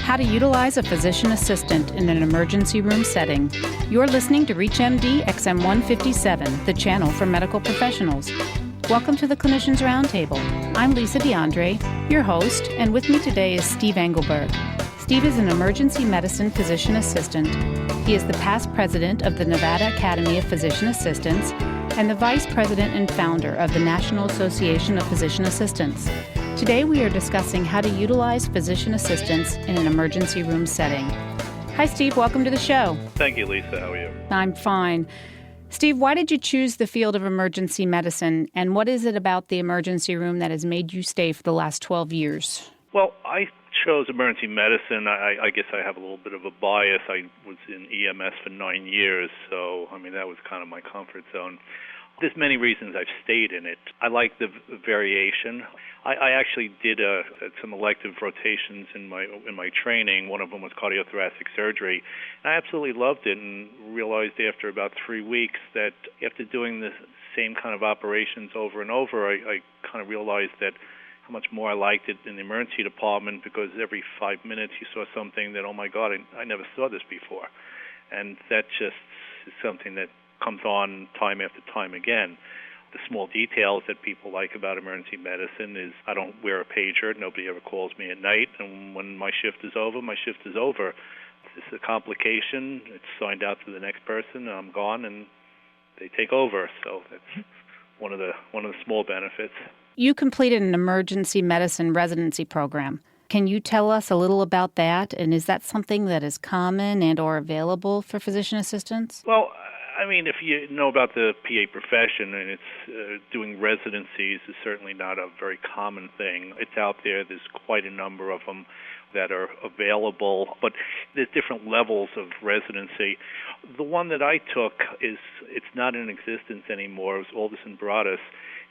How to utilize a physician assistant in an emergency room setting. You're listening to ReachMD XM157, the channel for medical professionals. Welcome to the Clinicians Roundtable. I'm Lisa Dandrea, your host, and with me today is Steve Engelberg. Steve is an emergency medicine physician assistant. He is the past president of the Nevada Academy of Physician Assistants and the vice president and founder of the National Association of Physician Assistants. Today we are discussing how to utilize physician assistants in an emergency room setting. Hi, Steve. Welcome to the show. Thank you, Lisa. How are you? I'm fine. Steve, why did you choose the field of emergency medicine, and what is it about the emergency room that has made you stay for the last 12 years? Well, I chose emergency medicine. I guess I have a little bit of a bias. I was in EMS for 9 years, so, that was kind of my comfort zone. There's many reasons I've stayed in it. I like the variation. I actually did some elective rotations in my training. One of them was cardiothoracic surgery. And I absolutely loved it and realized after about 3 weeks that after doing the same kind of operations over and over, I kind of realized that how much more I liked it in the emergency department, because every 5 minutes you saw something that, oh my God, I never saw this before. And that just is something that comes on time after time again. The small details that people like about emergency medicine is I don't wear a pager. Nobody ever calls me at night. And when my shift is over, my shift is over. It's a complication. It's signed out to the next person, and I'm gone, and they take over. So that's one of the small benefits. You completed an emergency medicine residency program. Can you tell us a little about that? And is that something that is common and or available for physician assistants? Well, if you know about the PA profession, and it's doing residencies is certainly not a very common thing. It's out there. There's quite a number of them that are available, but there's different levels of residency. The one that I took it's not in existence anymore. It was Aldous and Broaddus,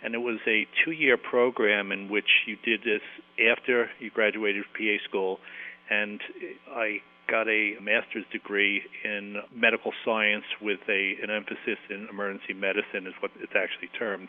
and it was a 2-year program in which you did this after you graduated from PA school, and I got a master's degree in medical science with an emphasis in emergency medicine is what it's actually termed.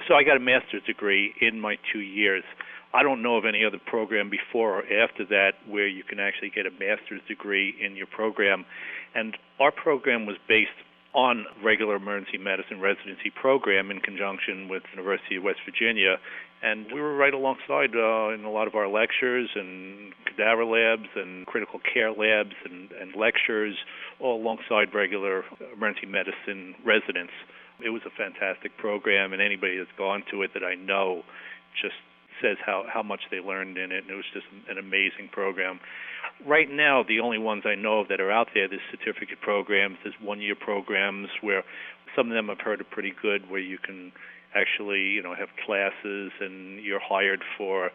So I got a master's degree in my 2 years. I don't know of any other program before or after that where you can actually get a master's degree in your program. And our program was based on regular emergency medicine residency program in conjunction with the University of West Virginia. And we were right alongside in a lot of our lectures and cadaver labs and critical care labs and lectures, all alongside regular emergency medicine residents. It was a fantastic program, and anybody that's gone to it that I know just says how much they learned in it, and it was just an amazing program. Right now, the only ones I know of that are out there, there's certificate programs, there's 1-year programs where some of them I've heard are pretty good, where you can actually, have classes and you're hired for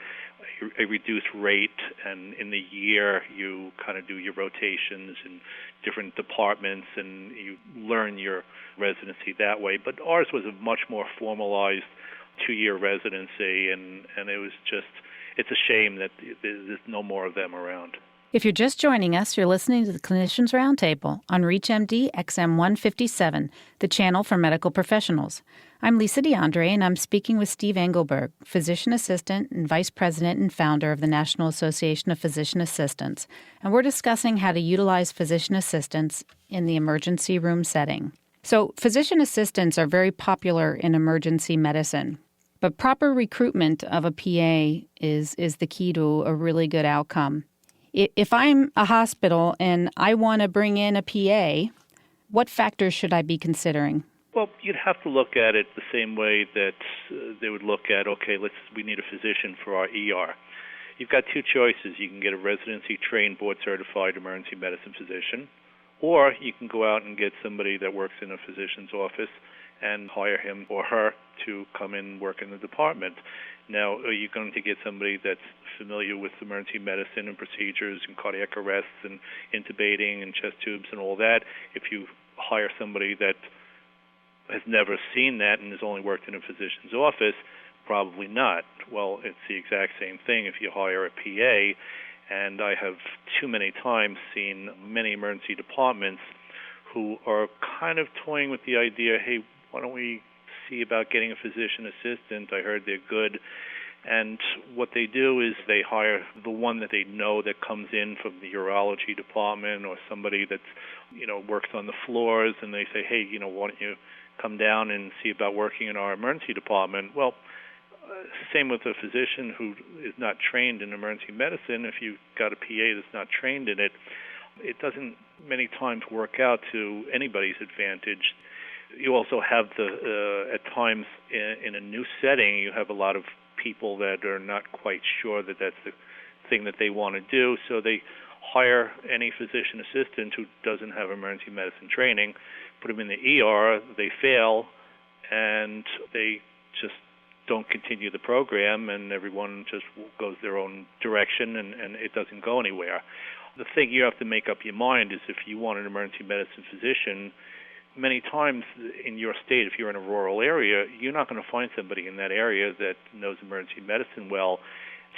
a reduced rate, and in the year you kind of do your rotations in different departments and you learn your residency that way. But ours was a much more formalized 2-year residency, and it was just, it's a shame that there's no more of them around. If you're just joining us, you're listening to the Clinicians Roundtable on ReachMD XM157, the channel for medical professionals. I'm Lisa Dandrea, and I'm speaking with Steve Engelberg, physician assistant and vice president and founder of the National Association of Physician Assistants, and we're discussing how to utilize physician assistants in the emergency room setting. So, physician assistants are very popular in emergency medicine, but proper recruitment of a PA is the key to a really good outcome. If I'm a hospital and I want to bring in a PA, what factors should I be considering? Well, you'd have to look at it the same way that they would look at, we need a physician for our ER. You've got two choices. You can get a residency-trained, board-certified emergency medicine physician, or you can go out and get somebody that works in a physician's office and hire him or her to come in and work in the department. Now, are you going to get somebody that's familiar with emergency medicine and procedures and cardiac arrests and intubating and chest tubes and all that? If you hire somebody that has never seen that and has only worked in a physician's office, probably not. Well, it's the exact same thing if you hire a PA, and I have too many times seen many emergency departments who are kind of toying with the idea, hey, why don't we see about getting a physician assistant? I heard they're good. And what they do is they hire the one that they know that comes in from the urology department or somebody that's, works on the floors, and they say, hey, why don't you come down and see about working in our emergency department? Well, same with a physician who is not trained in emergency medicine. If you've got a PA that's not trained in it, it doesn't many times work out to anybody's advantage. You also have at times in a new setting, you have a lot of people that are not quite sure that that's the thing that they want to do, so they hire any physician assistant who doesn't have emergency medicine training, put them in the ER, they fail, and they just don't continue the program, and everyone just goes their own direction, and it doesn't go anywhere. The thing you have to make up your mind is if you want an emergency medicine physician, many times in your state, if you're in a rural area, you're not going to find somebody in that area that knows emergency medicine well.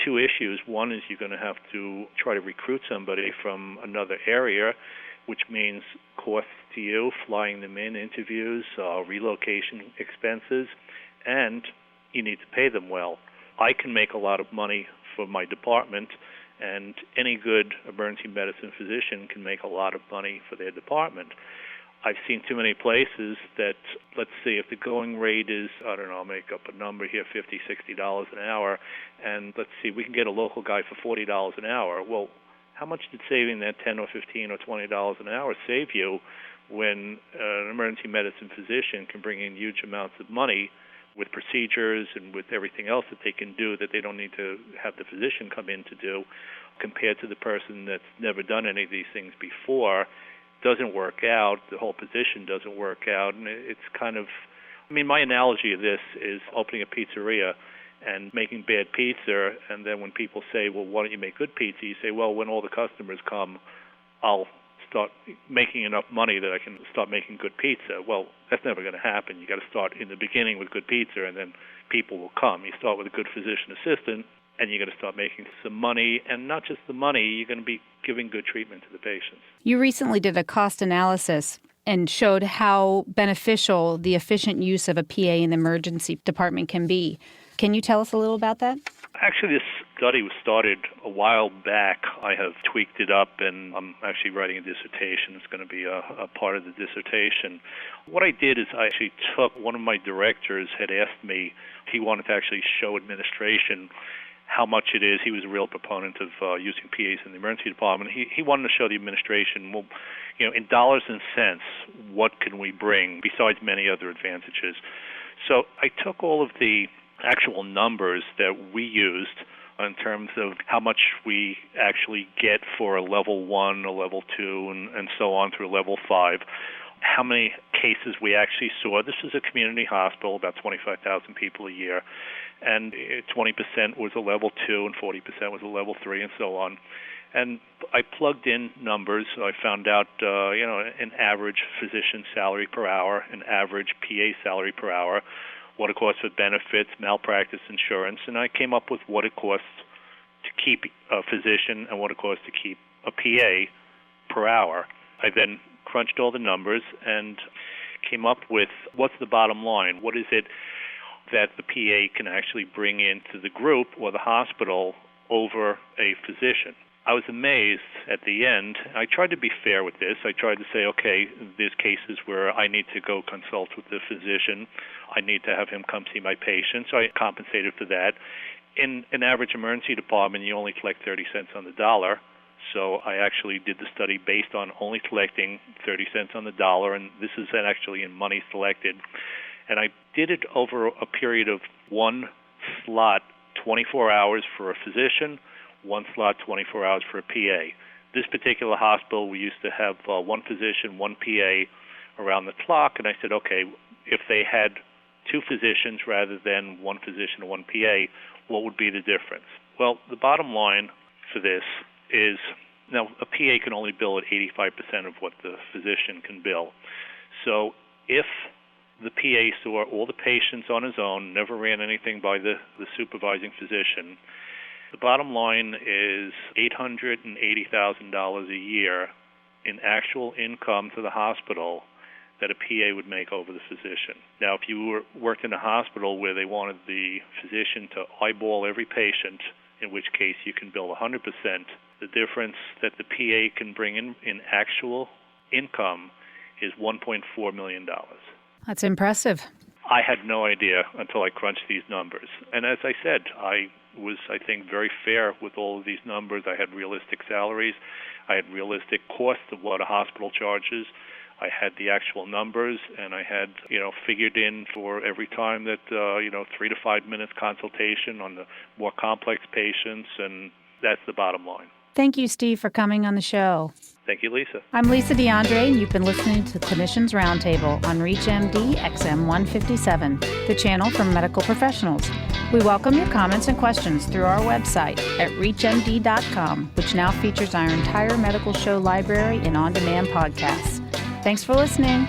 Two issues. One is you're going to have to try to recruit somebody from another area, which means costs to you, flying them in, interviews, relocation expenses, and you need to pay them well. I can make a lot of money for my department, and any good emergency medicine physician can make a lot of money for their department. I've seen too many places that, let's see, if the going rate is, I don't know, I'll make up a number here, $50, $60 an hour, and let's see, we can get a local guy for $40 an hour. Well, how much did saving that $10 or $15 or $20 an hour save you when an emergency medicine physician can bring in huge amounts of money with procedures and with everything else that they can do that they don't need to have the physician come in to do, compared to the person that's never done any of these things before? Doesn't work out, the whole position doesn't work out, and it's kind of, my analogy of this is opening a pizzeria and making bad pizza, and then when people say, well, why don't you make good pizza, you say, well, when all the customers come, I'll start making enough money that I can start making good pizza. Well, that's never going to happen. You got to start in the beginning with good pizza, and then people will come. You start with a good physician assistant, and you're going to start making some money, and not just the money, you're going to be giving good treatment to the patients. You recently did a cost analysis and showed how beneficial the efficient use of a PA in the emergency department can be. Can you tell us a little about that? Actually, this study was started a while back. I have tweaked it up, and I'm actually writing a dissertation. It's going to be a part of the dissertation. What I did is I actually took, one of my directors had asked me, he wanted to actually show administration how much it is. He was a real proponent of using PAs in the emergency department. He wanted to show the administration, well, in dollars and cents, what can we bring besides many other advantages. So I took all of the actual numbers that we used in terms of how much we actually get for a level 1, a level 2, and so on through level 5, how many cases we actually saw. This is a community hospital, about 25,000 people a year, and 20% was a level 2 and 40% was a level 3 and so on. And I plugged in numbers. I found out, an average physician salary per hour, an average PA salary per hour, what it costs for benefits, malpractice insurance, and I came up with what it costs to keep a physician and what it costs to keep a PA per hour. I then crunched all the numbers and came up with what's the bottom line. What is it that the PA can actually bring into the group or the hospital over a physician? I was amazed at the end. I tried to be fair with this. I tried to say, okay, there's cases where I need to go consult with the physician. I need to have him come see my patient, so I compensated for that. In an average emergency department, you only collect 30 cents on the dollar. So I actually did the study based on only collecting 30 cents on the dollar, and this is actually in money selected. And I did it over a period of one slot, 24 hours for a physician, one slot, 24 hours for a PA. This particular hospital, we used to have one physician, one PA around the clock, and I said, okay, if they had two physicians rather than one physician and one PA, what would be the difference? Well, the bottom line for this is, now a PA can only bill at 85% of what the physician can bill. So if the PA saw all the patients on his own, never ran anything by the supervising physician, the bottom line is $880,000 a year in actual income to the hospital that a PA would make over the physician. Now, if you worked in a hospital where they wanted the physician to eyeball every patient, in which case you can bill 100%, the difference that the PA can bring in actual income is $1.4 million. That's impressive. I had no idea until I crunched these numbers. And as I said, I was, I think, very fair with all of these numbers. I had realistic salaries. I had realistic costs of what a hospital charges. I had the actual numbers, and I had, figured in for every time that, 3 to 5 minutes consultation on the more complex patients, and that's the bottom line. Thank you, Steve, for coming on the show. Thank you, Lisa. I'm Lisa Dandrea, and you've been listening to Clinicians Roundtable on ReachMD XM 157, the channel for medical professionals. We welcome your comments and questions through our website at reachmd.com, which now features our entire medical show library and on-demand podcasts. Thanks for listening.